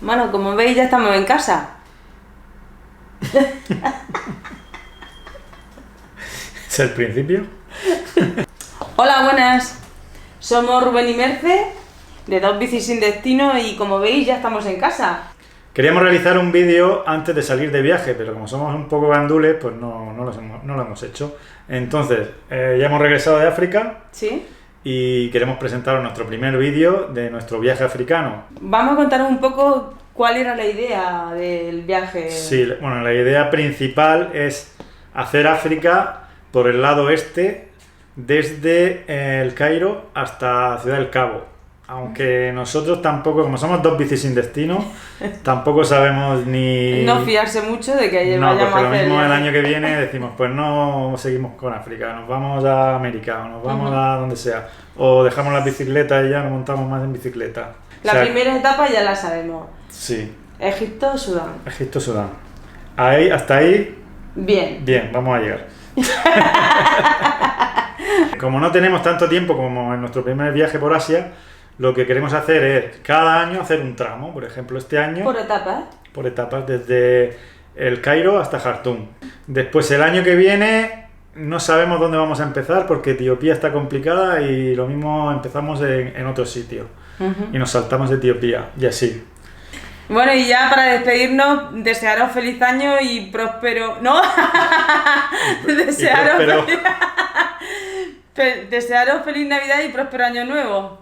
Bueno, como veis ya estamos en casa. ¿Es el principio? Hola, buenas. Somos Rubén y Merce, de Dos Bicis Sin Destino, y como veis ya estamos en casa. Queríamos realizar un vídeo antes de salir de viaje, pero como somos un poco gandules, pues no lo hemos hecho. Entonces, ya hemos regresado de África. ¿Sí? Y queremos presentaros nuestro primer vídeo de nuestro viaje africano. Vamos a contaros un poco cuál era la idea del viaje. Sí, bueno, la idea principal es hacer África por el lado este, desde El Cairo hasta Ciudad del Cabo. Aunque nosotros tampoco, como somos Dos Bicis Sin Destino, tampoco sabemos ni... No fiarse mucho de que No, vayamos porque a lo hacer mismo el año que viene decimos, pues no seguimos con África, nos vamos a América, o nos vamos a donde sea. O dejamos las bicicletas y ya nos montamos más en bicicleta. La primera etapa ya la sabemos. Sí. Egipto, Sudán. Egipto, Sudán. Ahí, hasta ahí... Bien. Bien, vamos a llegar. Como no tenemos tanto tiempo como en nuestro primer viaje por Asia, lo que queremos hacer es cada año hacer un tramo. Por ejemplo, este año... ¿Por etapas? Por etapas, desde El Cairo hasta Jartum. Después, el año que viene, no sabemos dónde vamos a empezar porque Etiopía está complicada y lo mismo empezamos en otro sitio. Y nos saltamos de Etiopía y así. Bueno, y ya para despedirnos, desearos feliz año y próspero... ¿No? Desearos feliz Navidad y próspero año nuevo.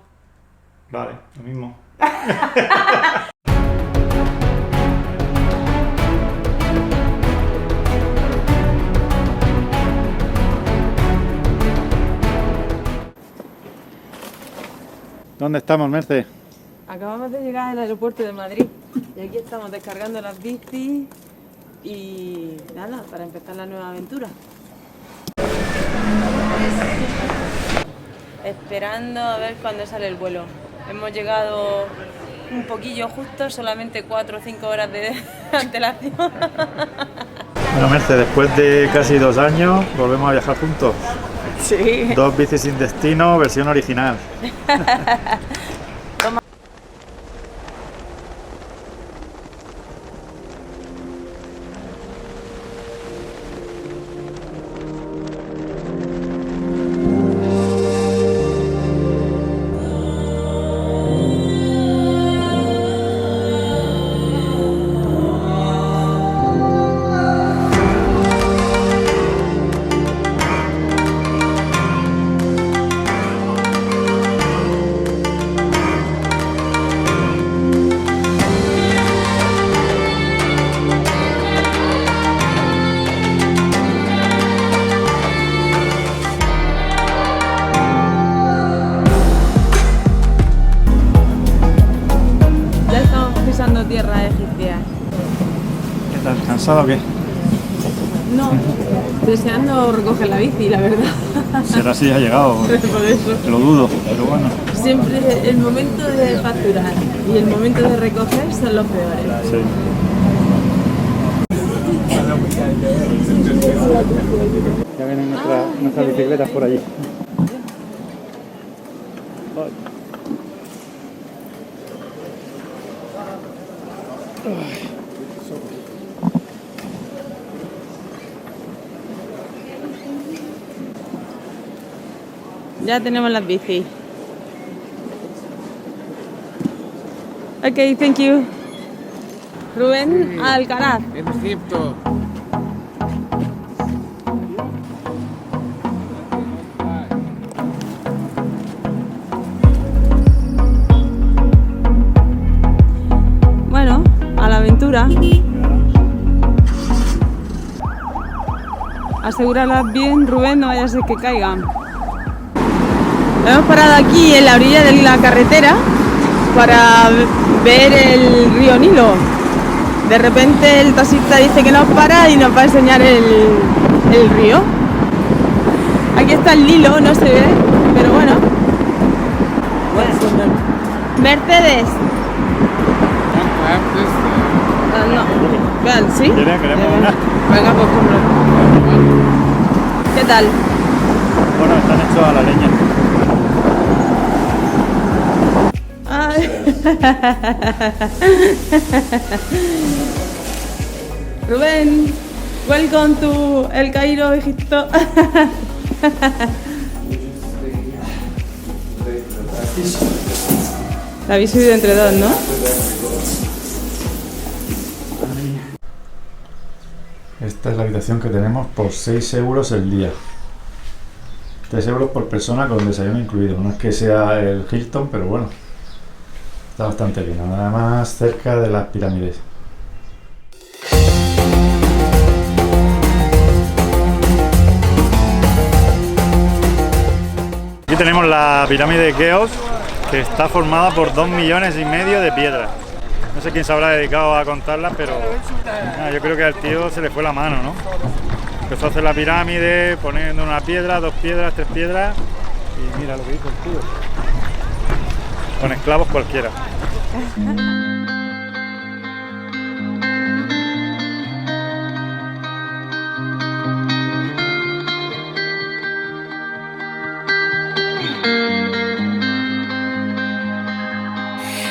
Vale, lo mismo. ¿Dónde estamos, Merce? Acabamos de llegar al aeropuerto de Madrid y aquí estamos descargando las bicis y nada, para empezar la nueva aventura. Esperando a ver cuándo sale el vuelo. Hemos llegado un poquillo justo, solamente 4 o 5 horas de antelación. Bueno, Merce, después de casi 2 años volvemos a viajar juntos. Sí. Dos Bicis Sin Destino, versión original. Toma. Tierra egipcia. ¿Qué tal? ¿Cansado o qué? No, deseando recoger la bici, la verdad. Será si ha llegado. Por eso. Lo dudo, pero bueno. Siempre el momento de facturar y el momento de recoger son los peores. Sí. Ya vienen nuestras bicicletas por allí. Ya tenemos las bicis. Ok, thank you. Rubén Alcaraz. En Egipto. Bueno, a la aventura. Asegúralas bien, Rubén, no vaya a ser que caigan. Hemos parado aquí en la orilla de la carretera para ver el río Nilo. De repente el taxista dice que nos para y nos va a enseñar el río. Aquí está el Nilo, no se ve, pero bueno. Mercedes. No. Vean, ¿sí? Queremos una. Venga, pues compro. ¿Qué tal? Bueno, están hechos a la leña. Ay. Rubén, welcome to El Cairo, Egipto. La habéis subido entre dos, ¿no? Esta es la habitación que tenemos por 6 euros el día. 3 euros por persona con desayuno incluido. No es que sea el Hilton, pero bueno, está bastante bien. Además, cerca de las pirámides. Aquí tenemos la pirámide de Keops, que está formada por 2,5 millones de piedras. No sé quién se habrá dedicado a contarlas, pero yo creo que al tío se le fue la mano, ¿no? Empezó a hacer la pirámide poniendo una piedra, 2 piedras, 3 piedras y mira lo que hizo el tío. Con esclavos cualquiera.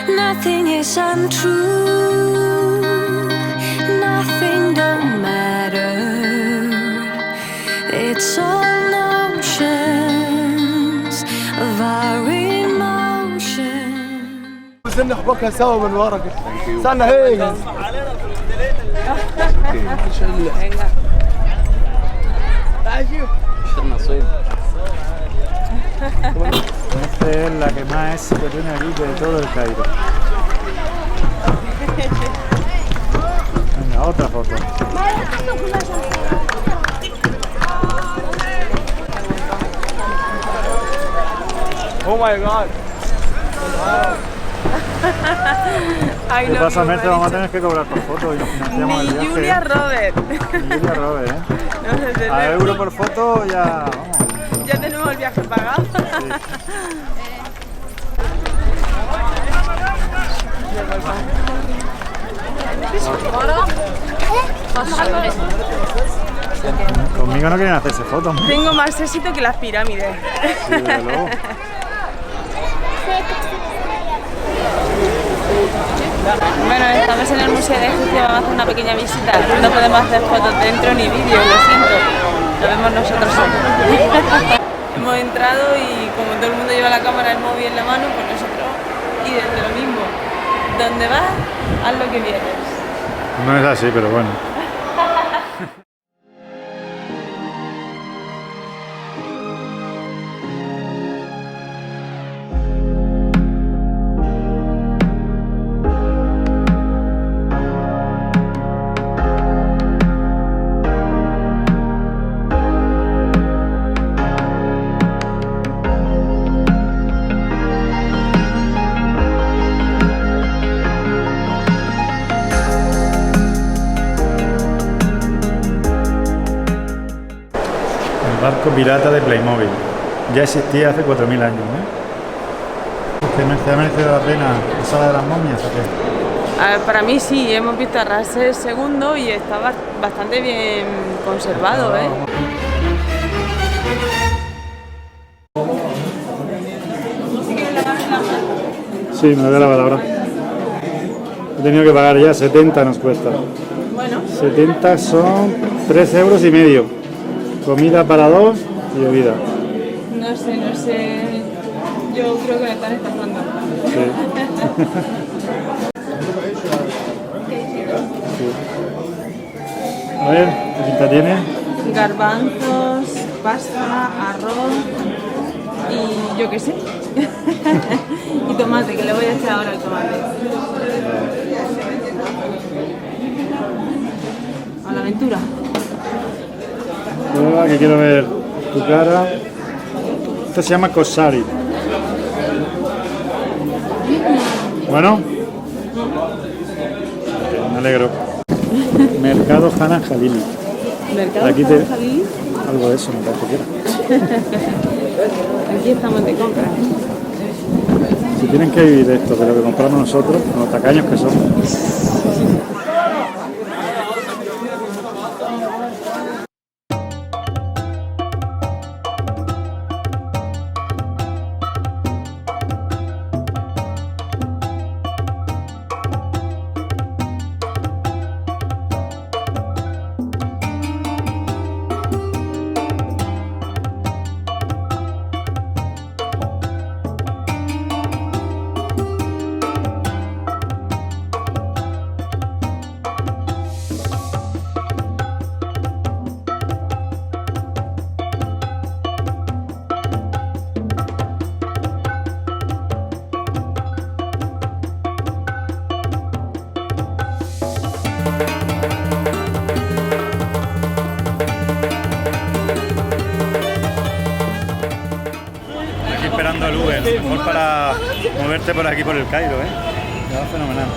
Nothing is untrue, nothing don't matter. It's all notions of our emotion. استنى اخبطها سوا من ورا كده. استنى هيك. Esta es la que más éxito tiene aquí de todo el Cairo. Venga, otra foto. Oh my god. Ay, ¿Qué no, pasa, no, Merce? me ha Vamos a dicho. tener que cobrar por foto y nos financiamos el Ni viaje. Julia Robert. Ni Julia Robert, ¿eh? No sé, desde A luego. euro por foto ya, vamos. Ya tenemos el viaje pagado. Conmigo no quieren hacerse fotos. Tengo más éxito que las pirámides. Sí, desde luego. Bueno, estamos en el Museo de Egipto, vamos a hacer una pequeña visita. No podemos hacer fotos dentro ni vídeos, lo siento. Lo vemos nosotros solos. Hemos entrado y como todo el mundo lleva la cámara, el móvil en la mano, pues nosotros y desde lo mismo. Donde vas, haz lo que vienes. No es así, pero bueno. El barco pirata de Playmobil. Ya existía hace 4.000 años, ¿Te ha merecido la pena la sala de las momias o qué? A ver, para mí sí, hemos visto a Ramsés II y está bastante bien conservado, ¿eh? Sí, me voy a lavar ahora. He tenido que pagar ya, 70 nos cuesta. Bueno, 70 son 13,5 euros. Comida para 2 y bebida. no sé. Yo creo que me están estafando. A ver, ¿qué pinta tiene? Garbanzos, pasta, arroz y yo qué sé. Y tomate, que le voy a echar ahora el tomate. A la aventura. Prueba, que quiero ver tu cara. Esto se llama Kosari. Bueno. Me alegro. Mercado Hanan Jalili. ¿Mercado Aquí Hanan Jalili? Algo de eso me parece que era. Aquí estamos de compra. Si tienen que vivir de esto, de lo que compramos nosotros, con los tacaños que somos. Mejor para moverte por aquí por el Cairo, ¿eh? Ya va fenomenal.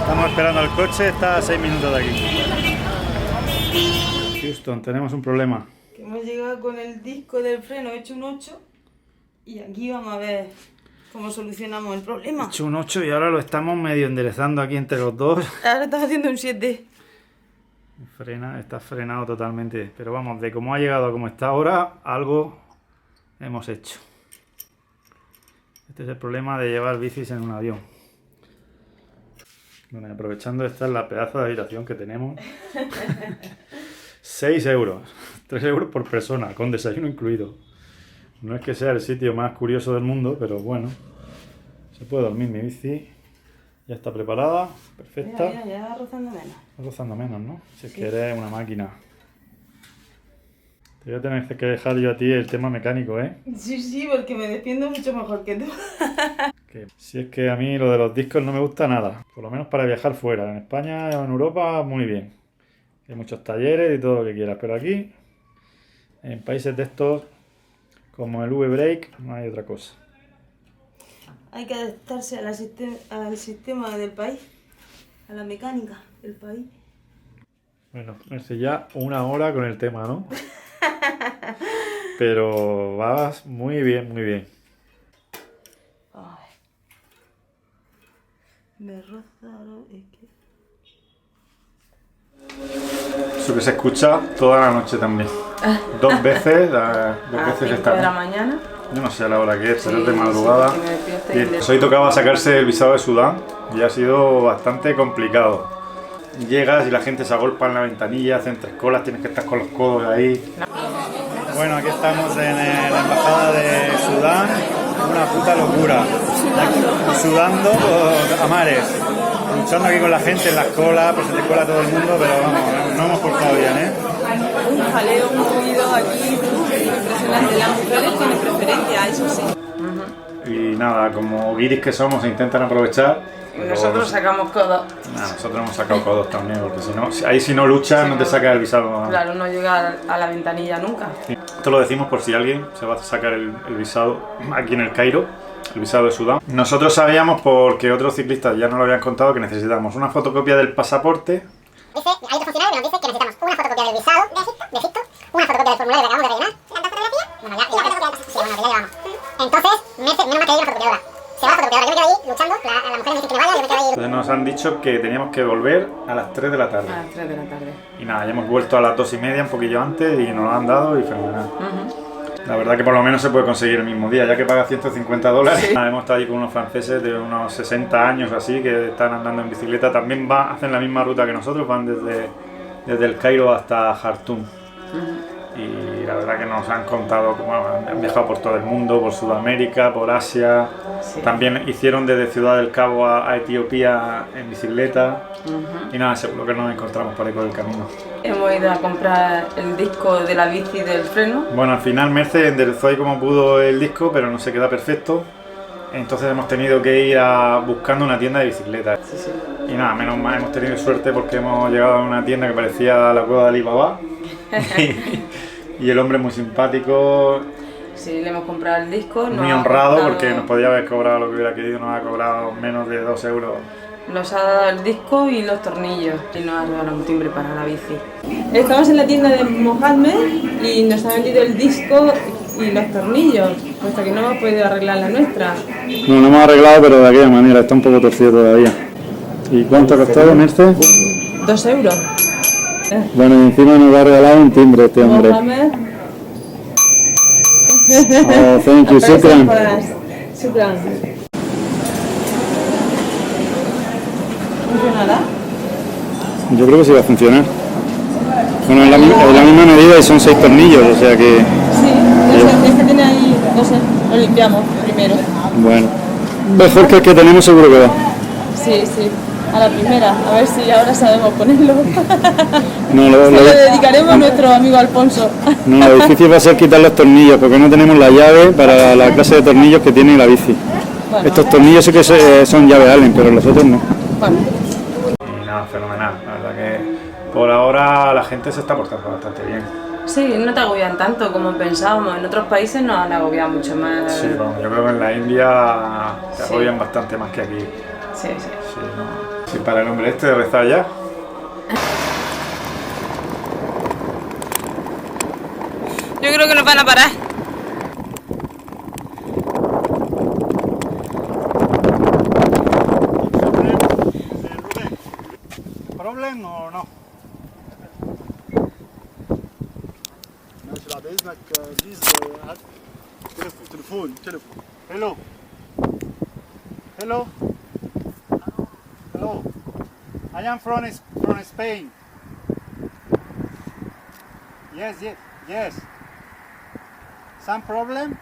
Estamos esperando al coche, está a 6 minutos de aquí. Houston, tenemos un problema. Que hemos llegado con el disco del freno hecho un 8 y aquí vamos a ver cómo solucionamos el problema. He hecho un 8 y ahora lo estamos medio enderezando aquí entre los dos. Ahora estás haciendo un 7. Está frenado totalmente. Pero vamos, de cómo ha llegado a cómo está ahora, algo hemos hecho. Este es el problema de llevar bicis en un avión. Bueno, y aprovechando esta es la pedazo de habitación que tenemos. 6 euros. 3 euros por persona, con desayuno incluido. No es que sea el sitio más curioso del mundo, pero bueno. Se puede dormir mi bici. Ya está preparada, perfecta. Mira, ya va rozando menos. Va rozando menos, ¿no? Si es que eres una máquina. Te voy a tener que dejar yo a ti el tema mecánico, ¿eh? Sí, porque me defiendo mucho mejor que tú. Si es que a mí lo de los discos no me gusta nada. Por lo menos para viajar fuera. En España o en Europa, muy bien. Hay muchos talleres y todo lo que quieras. Pero aquí, en países de estos, como el V-Brake, no hay otra cosa. Hay que adaptarse al sistema del país, a la mecánica del país. Bueno, hace ya 1 hora con el tema, ¿no? Pero vas muy bien, muy bien. Ay. Me roza, es que... Eso que se escucha toda la noche también. 2 veces, 2 veces está. ¿5 de la mañana? Yo no sé a la hora que es, pero es de madrugada. Sí, Pues hoy tocaba sacarse el visado de Sudán y ha sido bastante complicado. Llegas y la gente se agolpa en la ventanilla, hacen 3 colas, tienes que estar con los codos ahí. Bueno, aquí estamos en la embajada de Sudán, una puta locura. Sudando a mares, luchando aquí con la gente en las colas, pues se te cola todo el mundo, pero vamos, no hemos portado bien, ¿eh? Un jaleo, un ruido aquí impresionante. Las mujeres tienen preferencia, eso sí. Y nada, como guiris que somos, se intentan aprovechar. Nosotros sacamos codos. Nosotros hemos sacado codos también, porque si no, ahí si no luchas no te sacas el visado. Claro, no llega a la ventanilla nunca. Esto lo decimos por si alguien se va a sacar el visado aquí en el Cairo, el visado de Sudán. Nosotros sabíamos, porque otros ciclistas ya nos lo habían contado, que necesitamos una fotocopia del pasaporte. Dice, hay otro funcionario que nos dice que necesitamos una fotocopia del visado de Egipto, una fotocopia del formulario que acabamos de rellenar. ¿Cuántas fotografías? Bueno, sí, bueno, que ya llevamos. Entonces, menos mal que hay una fotocopiadora. Se va la fotocopiadora, yo me quedo ahí luchando, la mujer me dice que me vaya, yo me quedo ahí. Entonces nos han dicho que teníamos que volver a las 3 de la tarde. A las 3 de la tarde. Y nada, ya hemos vuelto a las 2:30, un poquillo antes, y nos lo han dado y fenomenal. La verdad que por lo menos se puede conseguir el mismo día, ya que paga $150. Sí. Hemos estado ahí con unos franceses de unos 60 años o así, que están andando en bicicleta. También hacen la misma ruta que nosotros, van desde el Cairo hasta Jartum. Y la verdad que nos han contado cómo han viajado por todo el mundo, por Sudamérica, por Asia. Sí. También hicieron desde Ciudad del Cabo a Etiopía en bicicleta. Y nada, seguro que nos encontramos por ahí por el camino. Hemos ido a comprar el disco de la bici del freno. Bueno, al final Merce enderezó ahí como pudo el disco, pero no se queda perfecto. Entonces hemos tenido que ir buscando una tienda de bicicletas. Sí. Y nada, menos mal hemos tenido suerte porque hemos llegado a una tienda que parecía la cueva de Alibaba. Y el hombre muy simpático. Sí, le hemos comprado el disco. Muy honrado porque nos podía haber cobrado lo que hubiera querido, nos ha cobrado menos de 2 euros. Nos ha dado el disco y los tornillos y nos ha regalado un timbre para la bici. Estamos en la tienda de Mohamed y nos ha vendido el disco y los tornillos, puesto que no hemos podido arreglar la nuestra. No, lo hemos arreglado, pero de aquella manera, está un poco torcido todavía. ¿Y cuánto ha costado, Merce? 2 euros. Bueno, y encima nos ha regalado un timbre este hombre. Mohamed. Oh, thank you, shukran. Shukran. ¿Funcionará? Yo creo que sí va a funcionar. Bueno, es la misma medida y son 6 tornillos, o sea que... Sí, es que tiene ahí, no sé, lo limpiamos primero. Bueno, mejor que el que tenemos seguro que va. Sí, a la primera, a ver si ahora sabemos ponerlo. No, lo dedicaremos a nuestro amigo Alfonso. No, lo difícil va a ser quitar los tornillos, porque no tenemos la llave para la clase de tornillos que tiene la bici. Bueno, estos tornillos sí que son llave Allen, pero los otros no. Bueno. Y nada, fenomenal, la verdad que por ahora la gente se está portando bastante bien. Sí, no te agobian tanto como pensábamos. En otros países nos han agobiado mucho más. Sí, bueno, yo creo que en la India te Sí. agobian bastante más que aquí. Sí, sí. Sí, ¿no? Sí, para el hombre este de rezar ya. Yo creo que nos van a parar. ¿Problem o no? ماشي بعد اذنك بليز هات تليفون Hello. Hello. Hello. I am from Spain. Yes. Some problem?